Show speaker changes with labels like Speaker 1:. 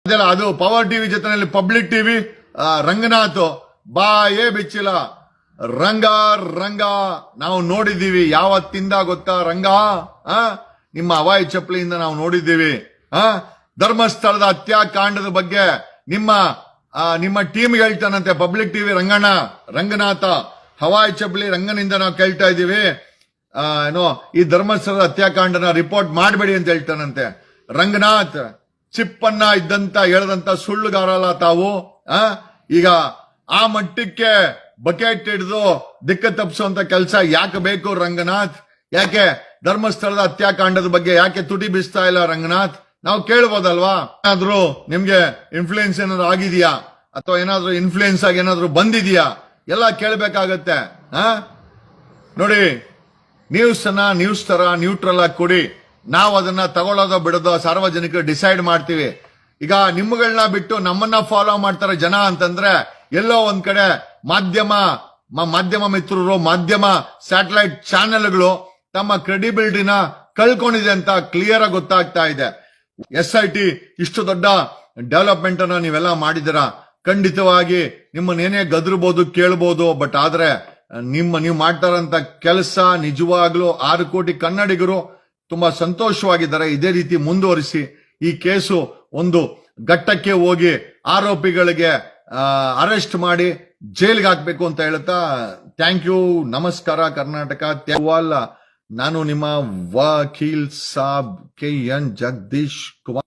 Speaker 1: ಅದೆಲ್ಲ ಅದು power TV ಜೊತೆನಲ್ಲಿ ಪಬ್ಲಿಕ್ ಟಿವಿ ರಂಗನಾಥ್ ಬಾಯೇ ಬಿಚ್ಚಿಲ್ಲ. ರಂಗ ರಂಗ ನಾವು ನೋಡಿದ್ದೀವಿ ಯಾವತ್ತಿಂದ ಗೊತ್ತಾ ರಂಗ? ನಿಮ್ಮ ಹವಾಯಿ ಚಪ್ಪಲಿಯಿಂದ ನಾವು ನೋಡಿದ್ದೀವಿ. ಧರ್ಮಸ್ಥಳದ ಹತ್ಯಾಕಾಂಡದ ಬಗ್ಗೆ ನಿಮ್ಮ ಟೀಮ್ ಹೇಳ್ತಾನಂತೆ ಪಬ್ಲಿಕ್ ಟಿವಿ ರಂಗನಾಥ ಹವಾಯಿ ಚಪ್ಪಲಿ ರಂಗನಿಂದ ನಾವು ಕೇಳ್ತಾ ಇದ್ದೀವಿ. ಏನೋ ಈ ಧರ್ಮಸ್ಥಳದ ಹತ್ಯಾಕಾಂಡನ ರಿಪೋರ್ಟ್ ಮಾಡಬೇಡಿ ಅಂತ ಹೇಳ್ತಾನಂತೆ. ರಂಗನಾಥ್ ಚಿಪ್ಪನ್ನ ಇದ್ದಂತ ಹೇಳದಂತ ಸುಳ್ಳುಗಾರಲ್ಲ ತಾವು. ಈಗ ಆ ಮಟ್ಟಕ್ಕೆ ಬಕೆಟ್ ಹಿಡಿದು ದಿಕ್ಕ ತಪ್ಪಿಸುವಂತ ಕೆಲಸ ಯಾಕೆ ಬೇಕು ರಂಗನಾಥ್? ಯಾಕೆ ಧರ್ಮಸ್ಥಳದ ಹತ್ಯಾಕಾಂಡದ ಬಗ್ಗೆ ಯಾಕೆ ತುಟಿ ಬೀಸ್ತಾ ಇಲ್ಲ ರಂಗನಾಥ್? ನಾವು ಕೇಳ್ಬೋದಲ್ವಾ? ಏನಾದ್ರೂ ನಿಮ್ಗೆ ಇನ್ಫ್ಲೂಯೆನ್ಸ್ ಏನಾದ್ರು ಆಗಿದೆಯಾ ಅಥವಾ ಏನಾದ್ರೂ ಇನ್ಫ್ಲೂಯೆನ್ಸ್ ಆಗಿ ಏನಾದ್ರೂ ಬಂದಿದೆಯಾ? ಎಲ್ಲ ಕೇಳಬೇಕಾಗತ್ತೆ. ನೋಡಿ, ನ್ಯೂಸ್ ತರ ನ್ಯೂಟ್ರಲ್ ಆಗಿ ಕೊಡಿ. ನಾವು ಅದನ್ನ ತಗೊಳ್ಳೋದೋ ಬಿಡೋದೋ ಸಾರ್ವಜನಿಕರು ಡಿಸೈಡ್ ಮಾಡ್ತೀವಿ. ಈಗ ನಿಮ್ಮಗಳನ್ನ ಬಿಟ್ಟು ನಮ್ಮನ್ನ ಫಾಲೋ ಮಾಡ್ತಾರೆ ಜನ ಅಂತಂದ್ರೆ ಎಲ್ಲೋ ಒಂದ್ ಕಡೆ ಮಾಧ್ಯಮ ಮಿತ್ರರು, ಮಾಧ್ಯಮ ಸ್ಯಾಟಲೈಟ್ ಚಾನೆಲ್ಗಳು ತಮ್ಮ ಕ್ರೆಡಿಬಿಲಿಟಿನ ಕಳ್ಕೊಂಡಿದೆ ಅಂತ ಕ್ಲಿಯರ್ ಆಗಿ ಗೊತ್ತಾಗ್ತಾ ಇದೆ. SIT ಇಷ್ಟು ದೊಡ್ಡ ಡೆವಲಪ್ಮೆಂಟ್ ಅನ್ನ ನೀವೆಲ್ಲ ಮಾಡಿದಿರ. ಖಂಡಿತವಾಗಿ ನಿಮ್ಮನ್ನೇನೇ ಗದರ್ಬೋದು, ಕೇಳ್ಬೋದು. ಬಟ್ ಆದ್ರೆ ನೀವು ಮಾಡ್ತಾರಂತ ಕೆಲಸ ನಿಜವಾಗ್ಲೂ 6 ಕೋಟಿ ಕನ್ನಡಿಗರು ತುಂಬಾ ಸಂತೋಷವಾಗಿದ್ದಾರೆ. ಇದೇ ರೀತಿ ಮುಂದುವರಿಸಿ ಈ ಕೇಸು ಒಂದು ಘಟ್ಟಕ್ಕೆ ಹೋಗಿ ಆರೋಪಿಗಳಿಗೆ ಅರೆಸ್ಟ್ ಮಾಡಿ ಜೈಲ್ಗೆ ಹಾಕ್ಬೇಕು ಅಂತ ಹೇಳ್ತಾ ಥ್ಯಾಂಕ್ ಯು. ನಮಸ್ಕಾರ ಕರ್ನಾಟಕ. ನಾನು ನಿಮ್ಮ ವಕೀಲ್ ಸಾಬ್ KN ಜಗದೀಶ್ ಕುಮಾರ್.